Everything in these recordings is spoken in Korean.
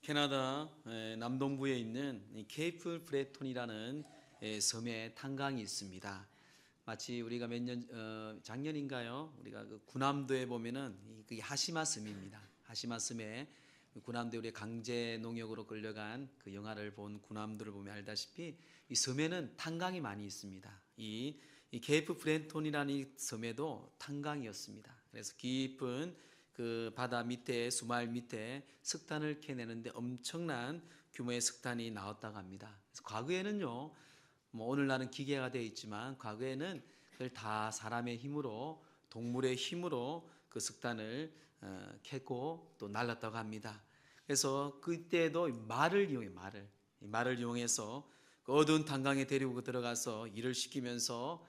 캐나다 남동부에 있는 케이프 브레톤이라는 섬에 탄광이 있습니다. 마치 우리가 작년인가요? 우리가 그 구남도에 보면은 그게 하시마 섬입니다. 하시마 섬에 구남도에 우리 강제 농역으로 끌려간 그 영화를 본 구남도를 보면 알다시피 이 섬에는 탄광이 많이 있습니다. 이 케이프 브레톤이라는 이 섬에도 탄광이었습니다. 그래서 깊은 그 바다 밑에 수말 밑에 석탄을 캐내는데 엄청난 규모의 석탄이 나왔다고 합니다. 그래서 과거에는요, 뭐 오늘날은 기계가 되어 있지만 과거에는 그걸 다 사람의 힘으로 동물의 힘으로 그 석탄을 캐고 또 날랐다고 합니다. 그래서 그때도 말을 이용해서 그 어두운 탄광에 데리고 들어가서 일을 시키면서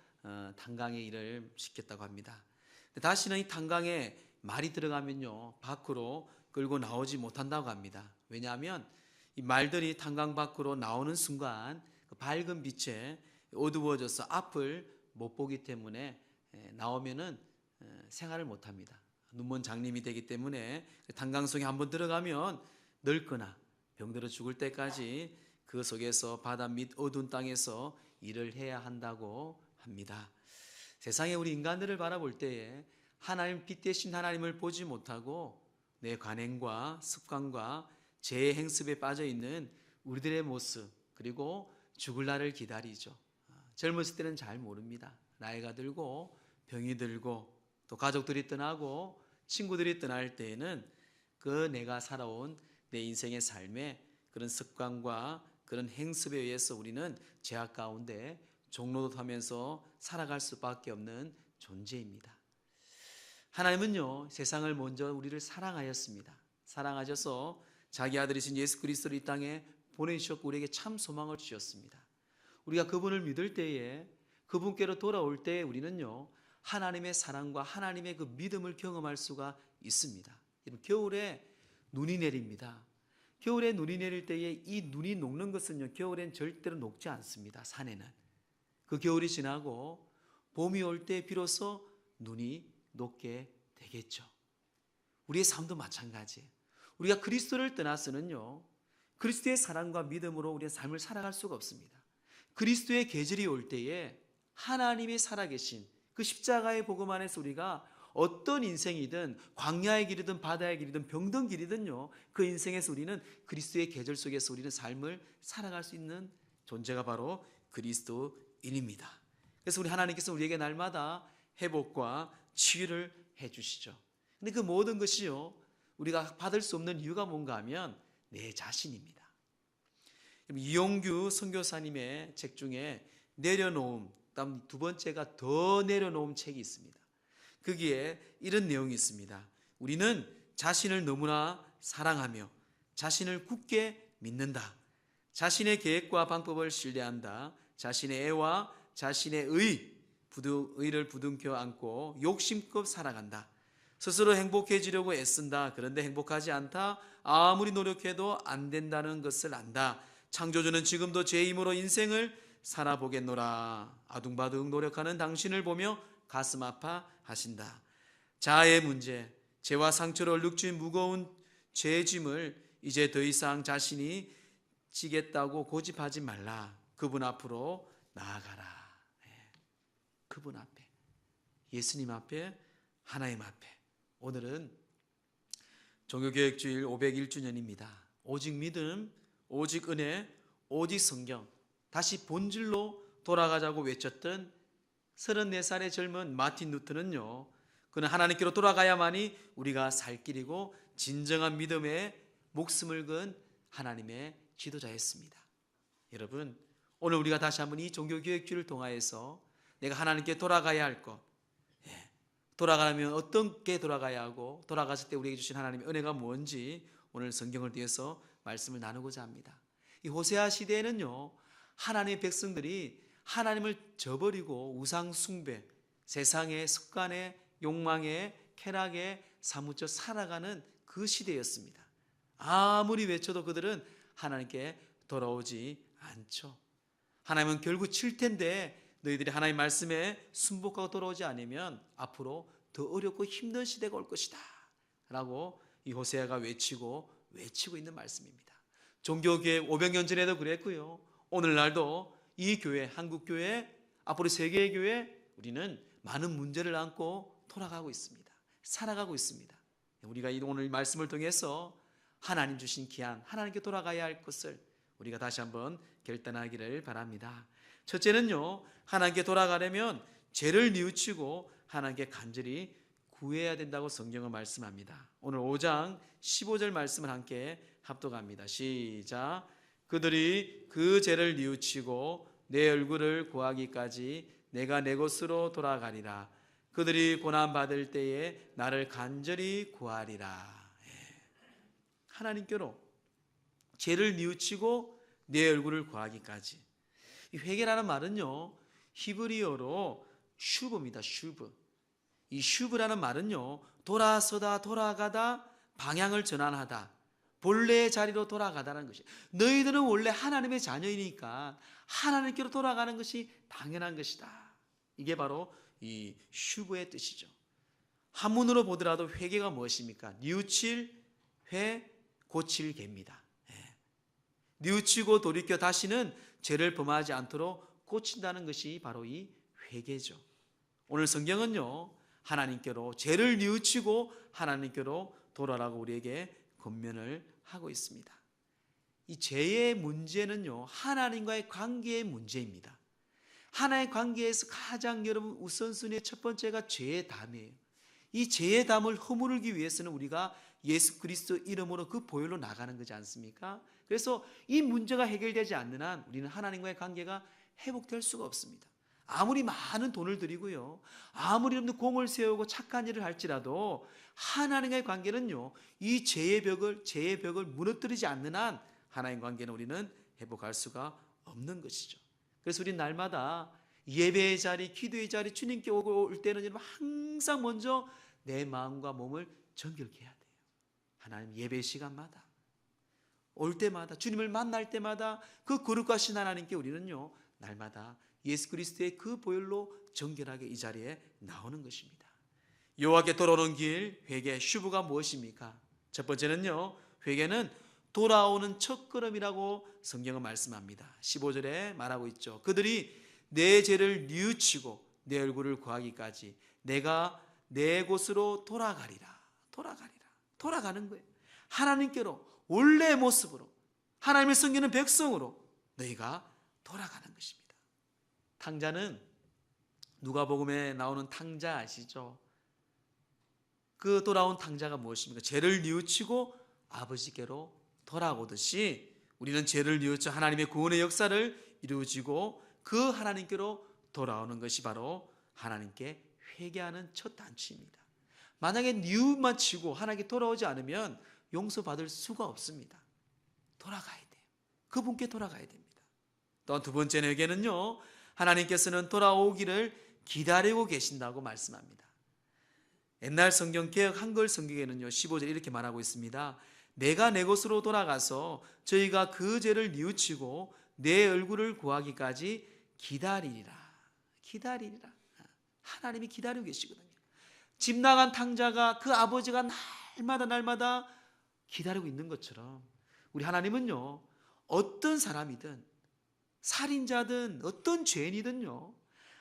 탄광의 일을 시켰다고 합니다. 다시는 이 탄광에 말이 들어가면요 밖으로 끌고 나오지 못한다고 합니다. 왜냐하면 이 말들이 탄광 밖으로 나오는 순간 그 밝은 빛에 어두워져서 앞을 못 보기 때문에 나오면은 생활을 못합니다. 눈먼 장님이 되기 때문에 탄광 속에 한번 들어가면 늙거나 병들어 죽을 때까지 그 속에서 바다 밑 어두운 땅에서 일을 해야 한다고 합니다. 세상에 우리 인간들을 바라볼 때에 하나님 빛 대신 하나님을 보지 못하고 내 관행과 습관과 죄의 행습에 빠져 있는 우리들의 모습, 그리고 죽을 날을 기다리죠. 젊었을 때는 잘 모릅니다. 나이가 들고 병이 들고 또 가족들이 떠나고 친구들이 떠날 때에는 그 내가 살아온 내 인생의 삶에 그런 습관과 그런 행습에 의해서 우리는 죄악 가운데 종로릇하면서 살아갈 수밖에 없는 존재입니다. 하나님은요 세상을 먼저 우리를 사랑하였습니다. 사랑하셔서 자기 아들이신 예수 그리스도를 이 땅에 보내주셨고 우리에게 참 소망을 주셨습니다. 우리가 그분을 믿을 때에 그분께로 돌아올 때에 우리는요 하나님의 사랑과 하나님의 그 믿음을 경험할 수가 있습니다. 겨울에 눈이 내립니다. 겨울에 눈이 내릴 때에 이 눈이 녹는 것은요 겨울엔 절대로 녹지 않습니다. 산에는 그 겨울이 지나고 봄이 올 때 비로소 눈이 녹게 되겠죠. 우리의 삶도 마찬가지예요. 우리가 그리스도를 떠나서는요 그리스도의 사랑과 믿음으로 우리의 삶을 살아갈 수가 없습니다. 그리스도의 계절이 올 때에 하나님이 살아계신 그 십자가의 복음 안에서 우리가 어떤 인생이든 광야의 길이든 바다의 길이든 병든 길이든요 그 인생에서 우리는 그리스도의 계절 속에서 우리는 삶을 살아갈 수 있는 존재가 바로 그리스도인입니다. 그래서 우리 하나님께서 우리에게 날마다 회복과 치유를 해주시죠. 근데 그 모든 것이요 우리가 받을 수 없는 이유가 뭔가 하면 내 자신입니다. 이용규 선교사님의 책 중에 내려놓음, 다음 두 번째가 더 내려놓음 책이 있습니다. 거기에 이런 내용이 있습니다. 우리는 자신을 너무나 사랑하며 자신을 굳게 믿는다. 자신의 계획과 방법을 신뢰한다. 자신의 애와 자신의 의를 부둥켜 안고 욕심껏 살아간다. 스스로 행복해지려고 애쓴다. 그런데 행복하지 않다. 아무리 노력해도 안 된다는 것을 안다. 창조주는 지금도 제 힘으로 인생을 살아보겠노라. 아둥바둥 노력하는 당신을 보며 가슴 아파 하신다. 자아의 문제, 죄와 상처로 얼룩진 무거운 죄짐을 이제 더 이상 자신이 지겠다고 고집하지 말라. 그분 앞으로 나아가라. 그분 앞에, 예수님 앞에, 하나님 앞에. 오늘은 종교개혁주일 501주년입니다. 오직 믿음, 오직 은혜, 오직 성경, 다시 본질로 돌아가자고 외쳤던 34살의 젊은 마틴 루터는요 그는 하나님께로 돌아가야만이 우리가 살 길이고 진정한 믿음에 목숨을 건 하나님의 지도자였습니다. 여러분, 오늘 우리가 다시 한번 이 종교개혁주일을 통하여서 내가 하나님께 돌아가야 할 것, 돌아가려면 어떻게 돌아가야 하고 돌아갔을 때 우리에게 주신 하나님의 은혜가 뭔지 오늘 성경을 통해서 말씀을 나누고자 합니다. 이 호세아 시대에는요 하나님의 백성들이 하나님을 저버리고 우상 숭배, 세상의 습관에 욕망에 쾌락에 사무쳐 살아가는 그 시대였습니다. 아무리 외쳐도 그들은 하나님께 돌아오지 않죠. 하나님은 결국 칠 텐데 너희들이 하나님 말씀에 순복하고 돌아오지 않으면 앞으로 더 어렵고 힘든 시대가 올 것이다 라고 이 호세아가 외치고 외치고 있는 말씀입니다. 종교교회 500년 전에도 그랬고요. 오늘날도 이 교회, 한국교회, 앞으로 세계의 교회, 우리는 많은 문제를 안고 돌아가고 있습니다. 살아가고 있습니다. 우리가 오늘 말씀을 통해서 하나님 주신 귀한 하나님께 돌아가야 할 것을 우리가 다시 한번 결단하기를 바랍니다. 첫째는요, 하나님께 돌아가려면 죄를 뉘우치고 하나님께 간절히 구해야 된다고 성경은 말씀합니다. 오늘 5장 15절 말씀을 함께 합독합니다. 시작. 그들이 그 죄를 뉘우치고 내 얼굴을 구하기까지 내가 내 곳으로 돌아가리라. 그들이 고난받을 때에 나를 간절히 구하리라. 하나님께로 죄를 뉘우치고 내 얼굴을 구하기까지. 이 회개라는 말은요, 히브리어로 슈브입니다. 슈브. 이 슈브라는 말은요, 돌아서다 돌아가다 방향을 전환하다, 본래의 자리로 돌아가다는 것이, 너희들은 원래 하나님의 자녀이니까 하나님께로 돌아가는 것이 당연한 것이다. 이게 바로 이 슈브의 뜻이죠. 한문으로 보더라도 회개가 무엇입니까? 뉘우칠 회, 고칠 개입니다. 뉘우치고 돌이켜 다시는 죄를 범하지 않도록 고친다는 것이 바로 이 회개죠. 오늘 성경은요, 하나님께로 죄를 뉘우치고 하나님께로 돌아라고 우리에게 권면을 하고 있습니다. 이 죄의 문제는요, 하나님과의 관계의 문제입니다. 하나의 관계에서 가장 여러분 우선순위의 첫 번째가 죄의 담이에요. 이 죄의 담을 허무르기 위해서는 우리가 예수 그리스도 이름으로 그 보혈로 나가는 거지 않습니까? 그래서 이 문제가 해결되지 않는 한 우리는 하나님과의 관계가 회복될 수가 없습니다. 아무리 많은 돈을 들이고요, 아무리 공을 세우고 착한 일을 할지라도 하나님과의 관계는요, 이 죄의 벽을 무너뜨리지 않는 한 하나님 관계는 우리는 회복할 수가 없는 것이죠. 그래서 우리 날마다 예배의 자리, 기도의 자리, 주님께 오고 올 때는 여러분 항상 먼저 내 마음과 몸을 정결케 해야 돼요. 하나님 예배 시간마다, 올 때마다, 주님을 만날 때마다 그 거룩하신 하나님께 우리는요, 날마다 예수 그리스도의 그 보혈로 정결하게 이 자리에 나오는 것입니다. 여호와께 돌아오는 길, 회개, 슈브가 무엇입니까? 첫 번째는요, 회개는 돌아오는 첫걸음이라고 성경은 말씀합니다. 15절에 말하고 있죠. 그들이 내 죄를 뉘우치고 내 얼굴을 구하기까지 내가 내 곳으로 돌아가리라. 돌아가는 거예요. 하나님께로, 원래의 모습으로, 하나님을 섬기는 백성으로 너희가 돌아가는 것입니다. 탕자는 누가복음에 나오는 탕자 아시죠? 그 돌아온 탕자가 무엇입니까? 죄를 뉘우치고 아버지께로 돌아오듯이 우리는 죄를 뉘우쳐 하나님의 구원의 역사를 이루어지고 그 하나님께로 돌아오는 것이 바로 하나님께 회개하는 첫 단추입니다. 만약에 뉘우만 치고 하나님께 돌아오지 않으면 용서받을 수가 없습니다. 돌아가야 돼요. 그분께 돌아가야 됩니다. 또한 두 번째 회개는요, 하나님께서는 돌아오기를 기다리고 계신다고 말씀합니다. 옛날 성경 개역 한글 성경에는요, 15절 이렇게 말하고 있습니다. 내가 내 곳으로 돌아가서 저희가 그 죄를 뉘우치고 내 얼굴을 구하기까지 기다리리라. 하나님이 기다리고 계시거든요. 집 나간 탕자가 그 아버지가 날마다 기다리고 있는 것처럼 우리 하나님은요, 어떤 사람이든 살인자든 어떤 죄인이든요,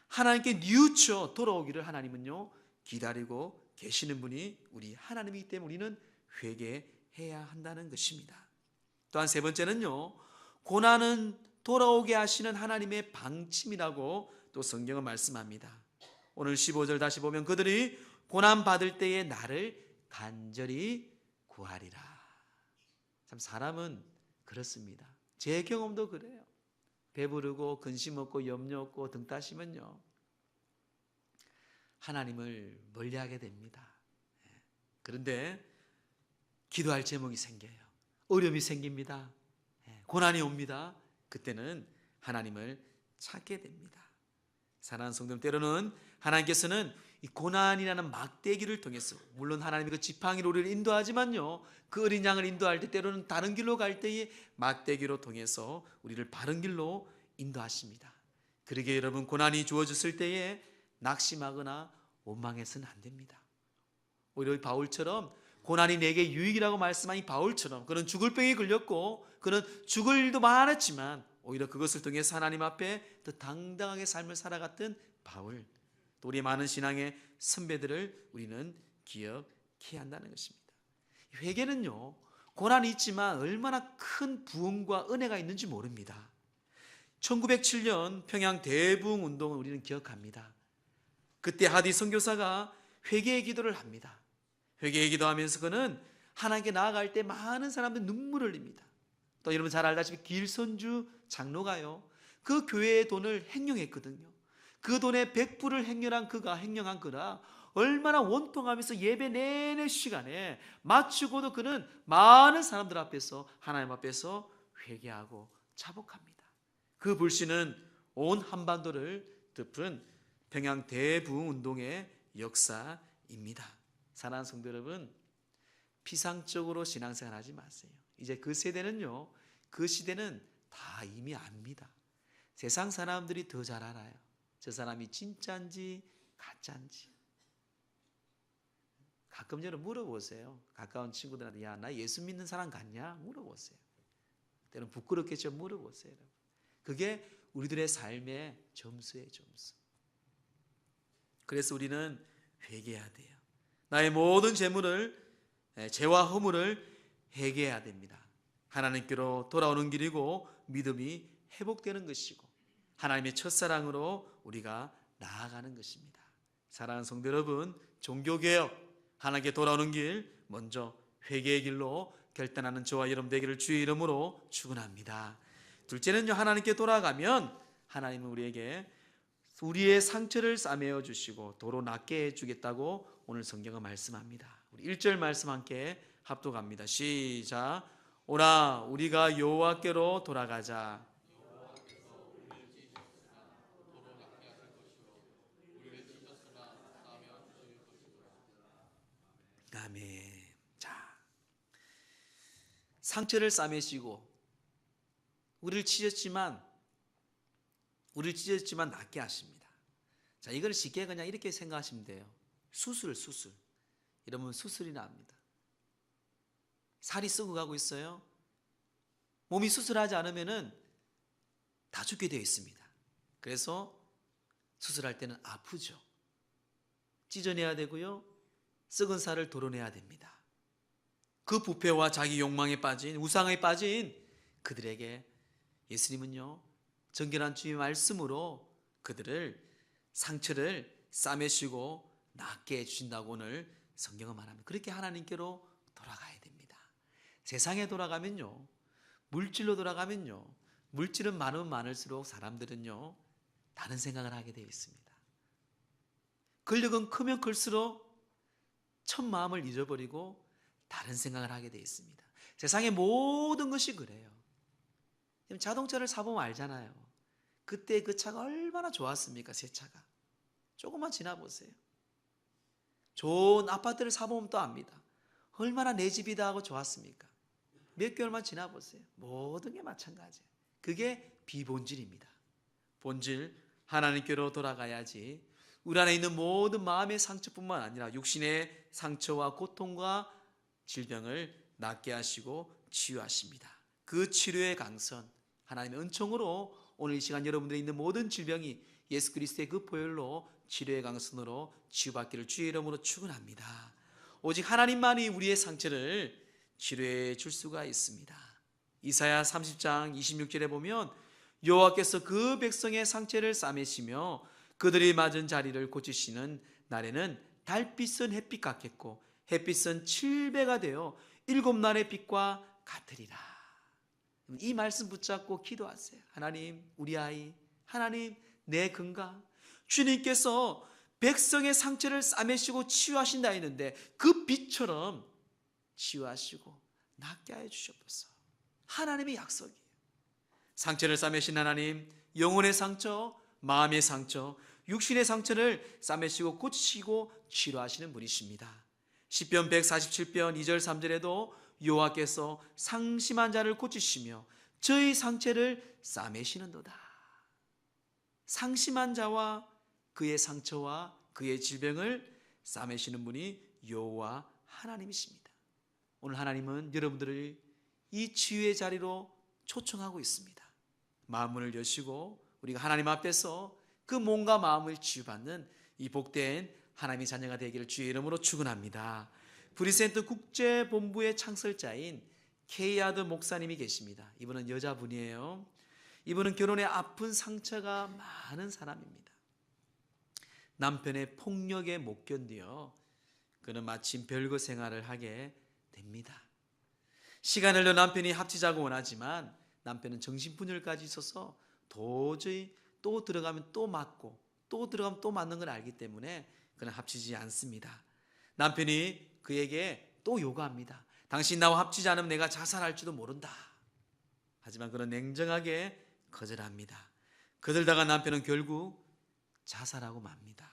하나님께 뉘우쳐 돌아오기를 하나님은요 기다리고 계시는 분이 우리 하나님이기 때문에 우리는 회개해야 한다는 것입니다. 또한 세 번째는요, 고난은 돌아오게 하시는 하나님의 방침이라고 또 성경은 말씀합니다. 오늘 15절 다시 보면 그들이 고난 받을 때에 나를 간절히 구하리라. 참 사람은 그렇습니다. 제 경험도 그래요. 배부르고 근심 없고 염려 없고 등 따시면요, 하나님을 멀리하게 됩니다. 그런데 기도할 제목이 생겨요. 어려움이 생깁니다. 고난이 옵니다. 그때는 하나님을 찾게 됩니다. 사랑하는 성도님, 때로는 하나님께서는 이 고난이라는 막대기를 통해서, 물론 하나님이 그 지팡이로 우리를 인도하지만요, 그 어린 양을 인도할 때 때로는 다른 길로 갈 때에 막대기로 통해서 우리를 바른 길로 인도하십니다. 그러기에 여러분, 고난이 주어졌을 때에 낙심하거나 원망해서는 안 됩니다. 오히려 바울처럼 고난이 내게 유익이라고 말씀하니 바울처럼 그는 죽을 병에 걸렸고 그는 죽을 일도 많았지만 오히려 그것을 통해서 하나님 앞에 더 당당하게 삶을 살아갔던 바울, 또 우리 많은 신앙의 선배들을 우리는 기억해야 한다는 것입니다. 회개는요, 고난이 있지만 얼마나 큰 부흥과 은혜가 있는지 모릅니다. 1907년 평양 대부흥 운동을 우리는 기억합니다. 그때 하디 선교사가 회개의 기도를 합니다. 회개의 기도하면서 그는 하나님께 나아갈 때 많은 사람들이 눈물을 흘립니다. 또 여러분 잘 알다시피 길선주 장로가요, 그 교회의 돈을 횡령했거든요. 그 돈의 100불을 행령한 그라 얼마나 원통하면서 예배 내내 시간에 마치고도 그는 많은 사람들 앞에서 하나님 앞에서 회개하고 자복합니다. 그 불신은 온 한반도를 덮은 평양 대부흥 운동의 역사입니다. 사랑하는 성도 여러분, 피상적으로 신앙생활 하지 마세요. 이제 그 세대는요, 그 시대는 다 이미 압니다. 세상 사람들이 더 잘 알아요. 저 사람이 진짜인지 가짜인지. 가끔 저는 물어보세요. 가까운 친구들한테, 야, 나 예수 믿는 사람 같냐? 물어보세요. 때는 부끄럽겠죠. 물어보세요. 그게 우리들의 삶의 점수예요, 점수. 그래서 우리는 회개해야 돼요. 나의 모든 죄와 허물을 회개해야 됩니다. 하나님께로 돌아오는 길이고 믿음이 회복되는 것이고 하나님의 첫사랑으로 우리가 나아가는 것입니다. 사랑하는 성도 여러분, 종교개혁, 하나님께 돌아오는 길, 먼저 회개의 길로 결단하는 저와 여러분 되기를 주의 이름으로 축원합니다. 둘째는요, 하나님께 돌아가면 하나님은 우리에게 우리의 상처를 싸매어 주시고 도로 낫게 해주겠다고 오늘 성경은 말씀합니다. 우리 1절 말씀 함께 합독합니다. 시작. 오라 우리가 여호와께로 돌아가자. 아멘. 자, 상처를 싸매시고 우리를 찢었지만 낫게 하십니다. 자, 이걸 쉽게 그냥 이렇게 생각하시면 돼요. 수술. 이러면 수술이 납니다. 살이 썩어 가고 있어요. 몸이 수술하지 않으면은 다 죽게 되어 있습니다. 그래서 수술할 때는 아프죠. 찢어내야 되고요. 썩은 살을 도려내야 됩니다. 그 부패와 자기 욕망에 빠진, 우상에 빠진 그들에게 예수님은요, 정결한 주의 말씀으로 그들을 상처를 싸매시고 낫게 해주신다고 오늘 성경은 말합니다. 그렇게 하나님께로 돌아가야 됩니다. 세상에 돌아가면요, 물질로 돌아가면요, 물질은 많으면 많을수록 사람들은요 다른 생각을 하게 되어 있습니다. 권력은 크면 클수록 첫 마음을 잊어버리고 다른 생각을 하게 되어 있습니다. 세상의 모든 것이 그래요. 자동차를 사보면 알잖아요. 그때 그 차가 얼마나 좋았습니까? 새 차가. 조금만 지나보세요. 좋은 아파트를 사보면 또 압니다. 얼마나 내 집이다 하고 좋았습니까? 몇 개월만 지나보세요. 모든 게 마찬가지예요. 그게 비본질입니다. 본질, 하나님께로 돌아가야지 우리 안에 있는 모든 마음의 상처뿐만 아니라 육신의 상처와 고통과 질병을 낫게 하시고 치유하십니다. 그 치료의 강선, 하나님의 은총으로 오늘 이 시간 여러분들이 있는 모든 질병이 예수 그리스도의 그 보혈로 치료의 강선으로 치유받기를 주의 이름으로 축원합니다. 오직 하나님만이 우리의 상처를 치료해 줄 수가 있습니다. 이사야 30장 26절에 보면 여호와께서 그 백성의 상처를 싸매시며 그들이 맞은 자리를 고치시는 날에는 달빛은 햇빛 같겠고 햇빛은 7배가 되어 7날의 빛과 같으리라. 이 말씀 붙잡고 기도하세요. 하나님, 우리 아이, 하나님, 내 건강, 주님께서 백성의 상처를 싸매시고 치유하신다 했는데 그 빛처럼 치유하시고 낫게 하여 주시옵소서. 하나님의 약속이에요. 상처를 싸매신 하나님, 영혼의 상처, 마음의 상처, 육신의 상처를 싸매시고 고치시고 치료하시는 분이십니다. 시편 147편 2절 3절에도 여호와께서 상심한 자를 고치시며 저희 상처를 싸매시는도다. 상심한 자와 그의 상처와 그의 질병을 싸매시는 분이 여호와 하나님이십니다. 오늘 하나님은 여러분들을 이 치유의 자리로 초청하고 있습니다. 마음문을 여시고 우리가 하나님 앞에서 그 몸과 마음을 치유받는 이 복된 하나님의 자녀가 되기를 주의 이름으로 축원합니다. 브리센트 국제본부의 창설자인 케이아드 목사님이 계십니다. 이분은 여자분이에요. 이분은 결혼에 아픈 상처가 많은 사람입니다. 남편의 폭력에 못 견디어 그는 마침 별거 생활을 하게 됩니다. 시간을 내 남편이 합치자고 원하지만 남편은 정신분열까지 있어서 도저히 또 들어가면 또 맞고 또 들어가면 또 맞는 걸 알기 때문에 그는 합치지 않습니다. 남편이 그에게 또 요구합니다. 당신 나와 합치지 않으면 내가 자살할지도 모른다. 하지만 그는 냉정하게 거절합니다. 거들다가 남편은 결국 자살하고 맙니다.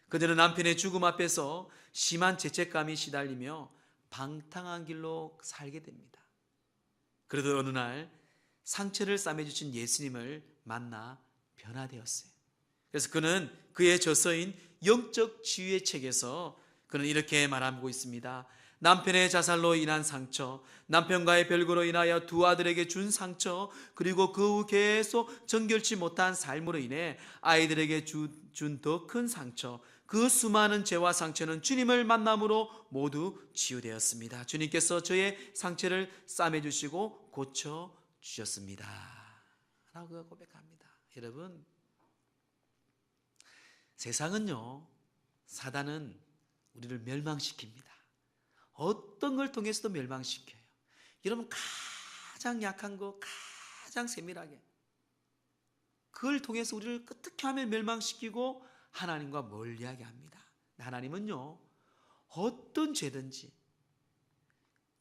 그들은 남편의 죽음 앞에서 심한 죄책감이 시달리며 방탕한 길로 살게 됩니다. 그러던 어느 날 상처를 싸매주신 예수님을 만나 변화되었어요. 그래서 그는 그의 저서인 영적 치유의 책에서 그는 이렇게 말하고 있습니다. 남편의 자살로 인한 상처, 남편과의 별거로 인하여 두 아들에게 준 상처, 그리고 그 후 계속 정결치 못한 삶으로 인해 아이들에게 준 더 큰 상처, 그 수많은 죄와 상처는 주님을 만남으로 모두 치유되었습니다. 주님께서 저의 상처를 싸매주시고 고쳐주셨습니다. 라고 고백합니다. 여러분, 세상은요, 사단은 우리를 멸망시킵니다. 어떤 걸 통해서도 멸망시켜요. 여러분, 가장 약한 거, 가장 세밀하게 그걸 통해서 우리를 어떻게 하면 멸망시키고 하나님과 멀리하게 합니다. 하나님은요, 어떤 죄든지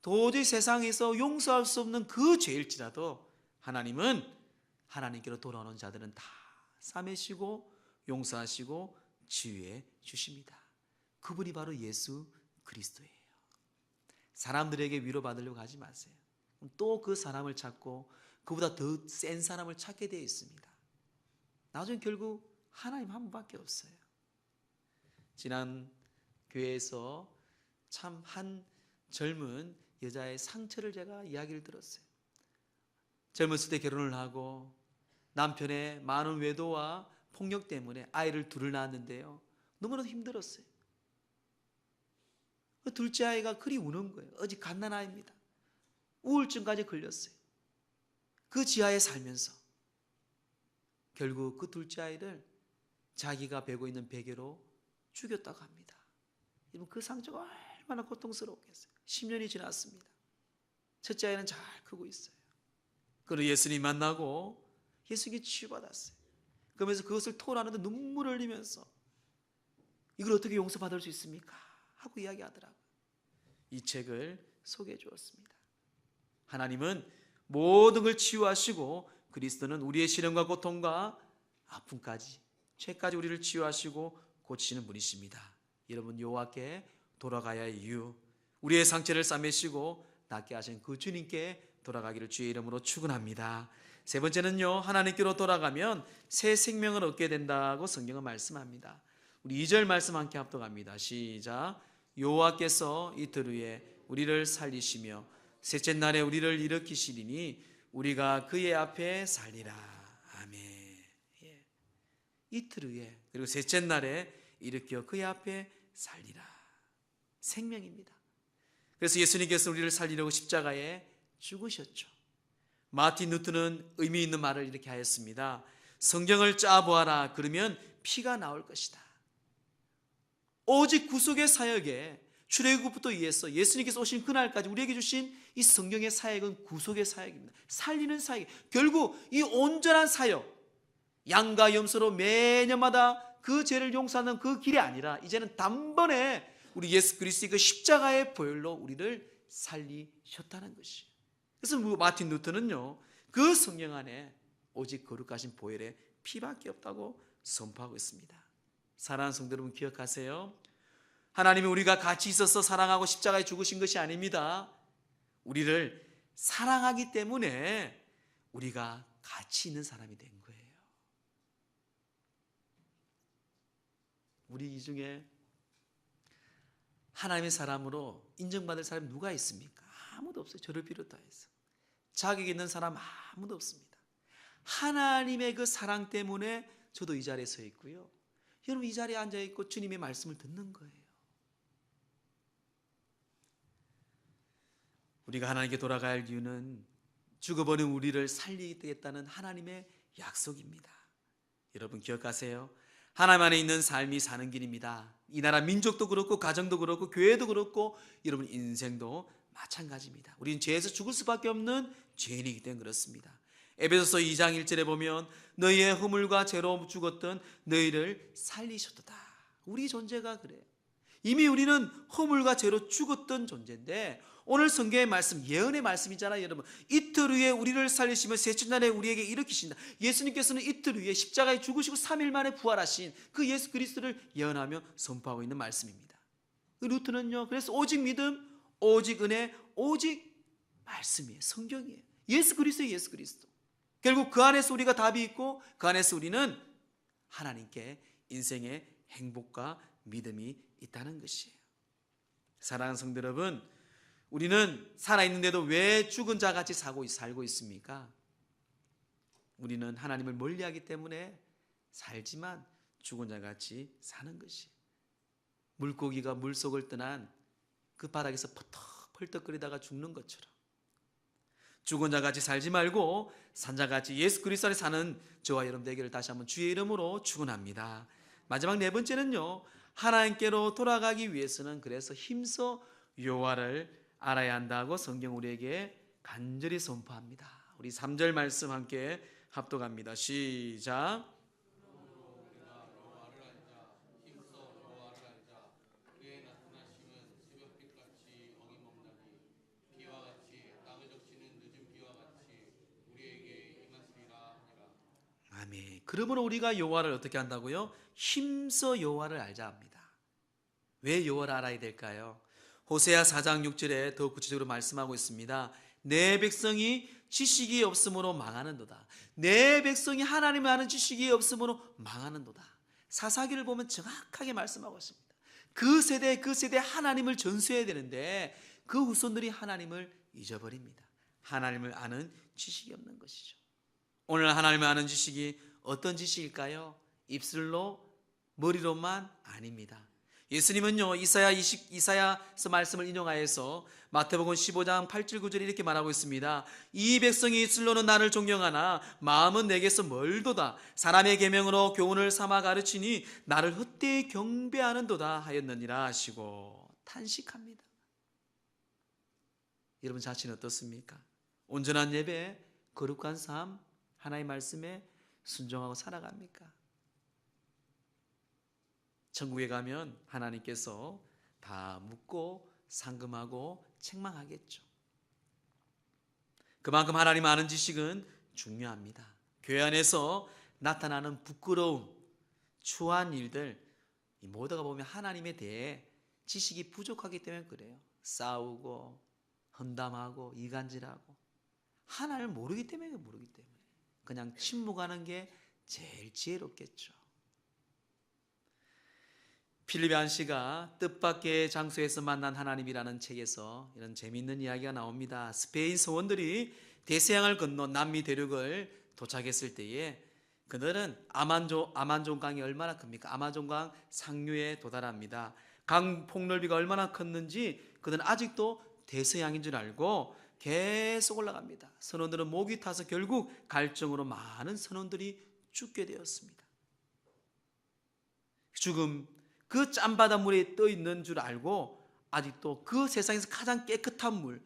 도저히 세상에서 용서할 수 없는 그 죄일지라도 하나님은 하나님께로 돌아오는 자들은 다 싸매시고 용서하시고 치유해 주십니다. 그분이 바로 예수 그리스도예요. 사람들에게 위로받으려고 하지 마세요. 또 그 사람을 찾고 그보다 더 센 사람을 찾게 되어 있습니다. 나중에 결국 하나님 한 분밖에 없어요. 지난 교회에서 참 한 젊은 여자의 상처를 제가 이야기를 들었어요. 젊었을 때 결혼을 하고 남편의 많은 외도와 폭력 때문에 아이를 둘을 낳았는데요, 너무나도 힘들었어요. 그 둘째 아이가 그리 우는 거예요. 아직 갓난아이입니다. 우울증까지 걸렸어요. 그 지하에 살면서 결국 그 둘째 아이를 자기가 베고 있는 베개로 죽였다고 합니다. 여러분, 그 상처가 얼마나 고통스러웠겠어요. 10년이 지났습니다. 첫째 아이는 잘 크고 있어요. 그리고 예수님 만나고 예수님께 치유받았어요. 그러면서 그것을 토로하는데 눈물을 흘리면서 이걸 어떻게 용서받을 수 있습니까? 하고 이야기하더라고요. 이 책을 소개해 주었습니다. 하나님은 모든 걸 치유하시고 그리스도는 우리의 시련과 고통과 아픔까지, 죄까지 우리를 치유하시고 고치시는 분이십니다. 여러분, 여호와께 돌아가야 할 이유, 우리의 상처를 싸매시고 낫게 하신 그 주님께 돌아가기를 주의 이름으로 축원합니다. 세 번째는요, 하나님께로 돌아가면 새 생명을 얻게 된다고 성경은 말씀합니다. 우리 2절 말씀 함께 합독합니다. 시작. 여호와께서 이틀 후에 우리를 살리시며 셋째 날에 우리를 일으키시리니 우리가 그의 앞에 살리라. 아멘. 예. 이틀 후에 그리고 셋째 날에 일으켜 그의 앞에 살리라. 생명입니다. 그래서 예수님께서 우리를 살리려고 십자가에 죽으셨죠. 마틴 루터는 의미 있는 말을 이렇게 하였습니다. 성경을 짜보아라. 그러면 피가 나올 것이다. 오직 구속의 사역에 출애굽부터 이해해서 예수님께서 오신 그날까지 우리에게 주신 이 성경의 사역은 구속의 사역입니다. 살리는 사역. 결국 이 온전한 사역, 양과 염소로 매년마다 그 죄를 용서하는 그 길이 아니라 이제는 단번에 우리 예수 그리스도의 그 십자가의 보혈로 우리를 살리셨다는 것이에요. 그래서 마틴 루터는요, 그 성경 안에 오직 거룩하신 보혈의 피밖에 없다고 선포하고 있습니다. 사랑하는 성도 여러분, 기억하세요. 하나님이 우리가 같이 있어서 사랑하고 십자가에 죽으신 것이 아닙니다. 우리를 사랑하기 때문에 우리가 같이 있는 사람이 된 거예요. 우리 이 중에 하나님의 사람으로 인정받을 사람이 누가 있습니까? 아무도 없어요. 저를 비롯하여서. 자격 있는 사람 아무도 없습니다. 하나님의 그 사랑 때문에 저도 이 자리에 서 있고요. 여러분 이 자리에 앉아 있고 주님의 말씀을 듣는 거예요. 우리가 하나님께 돌아가야 할 이유는 죽어버린 우리를 살리겠다는 하나님의 약속입니다. 여러분 기억하세요. 하나님 안에 있는 삶이 사는 길입니다. 이 나라 민족도 그렇고 가정도 그렇고 교회도 그렇고 여러분 인생도 마찬가지입니다. 우리는 죄에서 죽을 수밖에 없는 죄인이기 때문에 그렇습니다. 에베소서 2장 1절에 보면 너희의 허물과 죄로 죽었던 너희를 살리셨도다. 우리 존재가 그래요. 이미 우리는 허물과 죄로 죽었던 존재인데 오늘 성경의 말씀, 예언의 말씀이잖아요. 여러분 이틀 후에 우리를 살리시며 셋째 날에 우리에게 일으키신다. 예수님께서는 이틀 후에 십자가에 죽으시고 3일 만에 부활하신 그 예수 그리스도를 예언하며 선포하고 있는 말씀입니다. 그 루트는요, 그래서 오직 믿음, 오직 은혜, 오직 말씀이에요. 성경이에요. 예수 그리스도예요. 예수 그리스도. 결국 그 안에서 우리가 답이 있고 그 안에서 우리는 하나님께 인생의 행복과 믿음이 있다는 것이에요. 사랑하는 성도 여러분, 우리는 살아있는데도 왜 죽은 자같이 살고 있습니까? 우리는 하나님을 멀리하기 때문에 살지만 죽은 자같이 사는 것이에요. 물고기가 물속을 떠난 그 바닥에서 펄떡펄떡거리다가 죽는 것처럼 죽은 자같이 살지 말고 산자같이 예수 그리스도 안에 사는 저와 여러분 되기를 다시 한번 주의 이름으로 축원합니다. 마지막 네 번째는요, 하나님께로 돌아가기 위해서는 그래서 힘써 여호와를 알아야 한다고 성경 우리에게 간절히 선포합니다. 우리 3절 말씀 함께 합독합니다. 시작. 아멘. 그러므로 우리가 여호와를 어떻게 한다고요? 힘써 여호와를 알자 합니다. 왜 여호와를 알아야 될까요? 호세아 4장 6절에 더 구체적으로 말씀하고 있습니다. 내 백성이 지식이 없으므로 망하는도다. 내 백성이 하나님을 아는 지식이 없으므로 망하는도다. 사사기를 보면 정확하게 말씀하고 있습니다. 그 세대 하나님을 전수해야 되는데 그 후손들이 하나님을 잊어버립니다. 하나님을 아는 지식이 없는 것이죠. 오늘 하나님을 아는 지식이 어떤 지식일까요? 입술로 머리로만 아닙니다. 예수님은요 이사야서 말씀을 인용하여서 마태복음 15장 8절 9절에 이렇게 말하고 있습니다. 이 백성이 입술로는 나를 존경하나 마음은 내게서 멀도다. 사람의 계명으로 교훈을 삼아 가르치니 나를 헛되이 경배하는도다 하였느니라 하시고 탄식합니다. 여러분 자신 어떻습니까? 온전한 예배, 거룩한 삶, 하나님의 말씀에 순종하고 살아갑니까? 천국에 가면 하나님께서 다 묻고 상금하고 책망하겠죠. 그만큼 하나님 아는 지식은 중요합니다. 교회 안에서 나타나는 부끄러움, 추한 일들, 이 모두가 보면 하나님에 대해 지식이 부족하기 때문에 그래요. 싸우고 험담하고 이간질하고 하나님을 모르기 때문에 그냥 침묵하는 게 제일 지혜롭겠죠. 필립 안 씨가 뜻밖의 장소에서 만난 하나님이라는 책에서 이런 재미있는 이야기가 나옵니다. 스페인 서원들이 대서양을 건너 남미 대륙을 도착했을 때에 그들은 아마존 강이 얼마나 큽니까? 아마존강 상류에 도달합니다. 강 폭넓이가 얼마나 컸는지 그들은 아직도 대서양인 줄 알고 계속 올라갑니다. 선원들은 목이 타서 결국 갈증으로 많은 선원들이 죽게 되었습니다. 죽음, 그 짠바닷물에 떠 있는 줄 알고 아직도 그 세상에서 가장 깨끗한 물,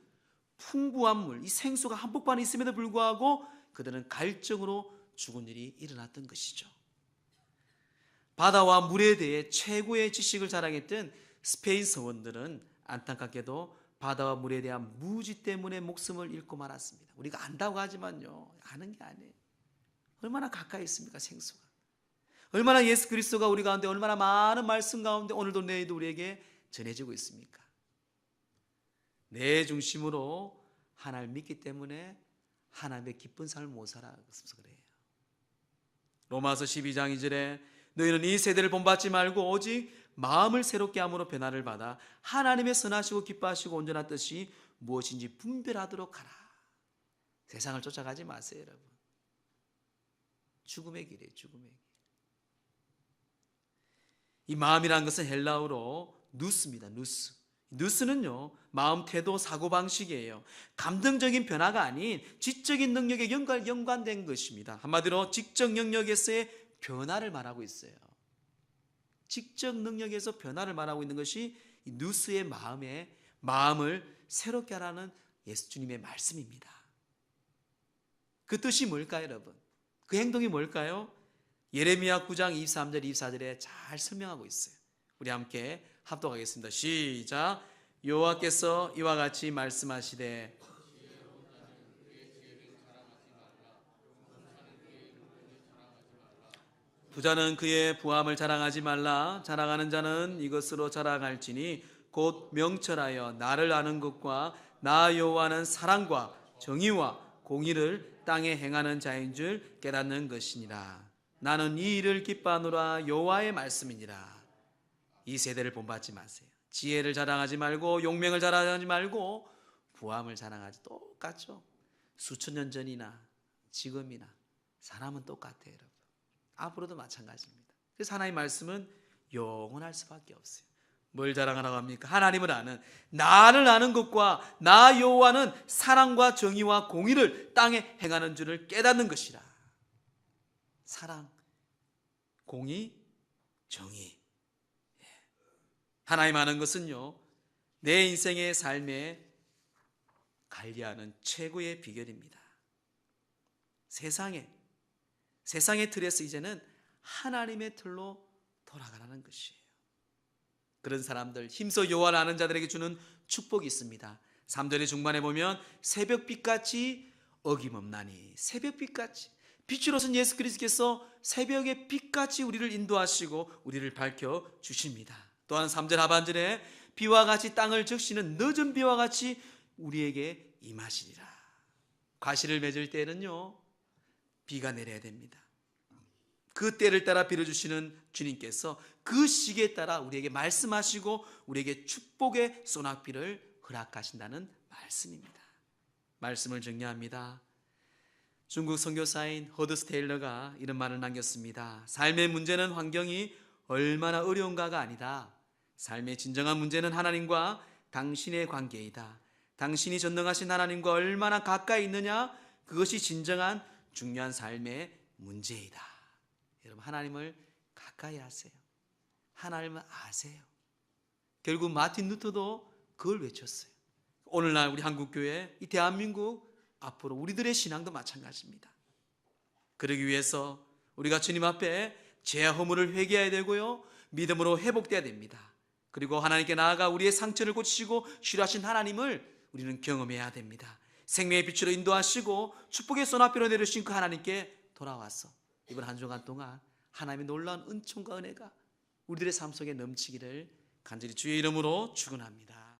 풍부한 물, 이 생수가 한복판에 있음에도 불구하고 그들은 갈증으로 죽은 일이 일어났던 것이죠. 바다와 물에 대해 최고의 지식을 자랑했던 스페인 서원들은 안타깝게도 바다와 물에 대한 무지 때문에 목숨을 잃고 말았습니다. 우리가 안다고 하지만요, 아는 게 아니에요. 얼마나 가까이 있습니까, 생수가. 얼마나 예수 그리스도가 우리 가운데 얼마나 많은 말씀 가운데 오늘도 내일도 우리에게 전해지고 있습니까? 내 중심으로 하나님을 믿기 때문에 하나님의 기쁜 삶을 못 살아서 그래요. 로마서 12장 2절에 너희는 이 세대를 본받지 말고 오직 마음을 새롭게 함으로 변화를 받아 하나님의 선하시고 기뻐하시고 온전한 뜻이 무엇인지 분별하도록 하라. 세상을 쫓아가지 마세요, 여러분. 죽음의 길이에요, 죽음의 길. 이 마음이라는 것은 헬라어로 누스입니다. 누스. 누스는요, 마음, 태도, 사고방식이에요. 감정적인 변화가 아닌 지적인 능력에 연관된 것입니다. 한마디로 지적 영역에서의 변화를 말하고 있어요. 지적 능력에서 변화를 말하고 있는 것이 이 누스의 마음을 새롭게 하라는 예수님의 말씀입니다. 그 뜻이 뭘까요, 여러분? 그 행동이 뭘까요? 예레미야 9장 23절 24절에 잘 설명하고 있어요. 우리 함께 합독하겠습니다. 시작. 여호와께서 이와 같이 말씀하시되 부자는 그의 부함을 자랑하지 말라. 자랑하는 자는 이것으로 자랑할지니 곧 명철하여 나를 아는 것과 나 여호와는 사랑과 정의와 공의를 땅에 행하는 자인 줄 깨닫는 것이니라. 나는 이 일을 기뻐하노라. 여호와의 말씀이니라. 이 세대를 본받지 마세요. 지혜를 자랑하지 말고 용맹을 자랑하지 말고 부함을 자랑하지. 똑같죠. 수천 년 전이나 지금이나 사람은 똑같아요, 여러분. 앞으로도 마찬가지입니다. 그래서 하나님의 말씀은 영원할 수밖에 없어요. 뭘 자랑하라고 합니까? 하나님을 아는, 나를 아는 것과 나 여호와는 사랑과 정의와 공의를 땅에 행하는 줄을 깨닫는 것이라. 사랑, 공의, 정의. 하나님 아는 것은요, 내 인생의 삶에 관리하는 최고의 비결입니다. 세상의 틀에서 이제는 하나님의 틀로 돌아가라는 것이에요. 그런 사람들, 힘써 여호와를 아는 자들에게 주는 축복이 있습니다. 3절의 중반에 보면 새벽빛같이 어김없나니. 새벽빛같이, 빛으로선 예수 그리스도께서 새벽의 빛같이 우리를 인도하시고 우리를 밝혀주십니다. 또한 3절 하반절에 비와 같이 땅을 적시는 늦은 비와 같이 우리에게 임하시리라. 과실을 맺을 때는요, 비가 내려야 됩니다. 그 때를 따라 빌어주시는 주님께서 그 시기에 따라 우리에게 말씀하시고 우리에게 축복의 소낙비를 허락하신다는 말씀입니다. 말씀을 정리합니다. 중국 선교사인 허드스 테일러가 이런 말을 남겼습니다. 삶의 문제는 환경이 얼마나 어려운가가 아니다. 삶의 진정한 문제는 하나님과 당신의 관계이다. 당신이 전능하신 하나님과 얼마나 가까이 있느냐, 그것이 진정한 중요한 삶의 문제이다. 여러분, 하나님을 가까이 하세요. 하나님을 아세요. 결국 마틴 루터도 그걸 외쳤어요. 오늘날 우리 한국교회, 이 대한민국, 앞으로 우리들의 신앙도 마찬가지입니다. 그러기 위해서 우리가 주님 앞에 죄와 허물을 회개해야 되고요, 믿음으로 회복돼야 됩니다. 그리고 하나님께 나아가 우리의 상처를 고치시고 치료하신 하나님을 우리는 경험해야 됩니다. 생명의 빛으로 인도하시고 축복의 손앞으로 내려주신 그 하나님께 돌아와서 이번 한 주간 동안 하나님의 놀라운 은총과 은혜가 우리들의 삶 속에 넘치기를 간절히 주의 이름으로 축원합니다.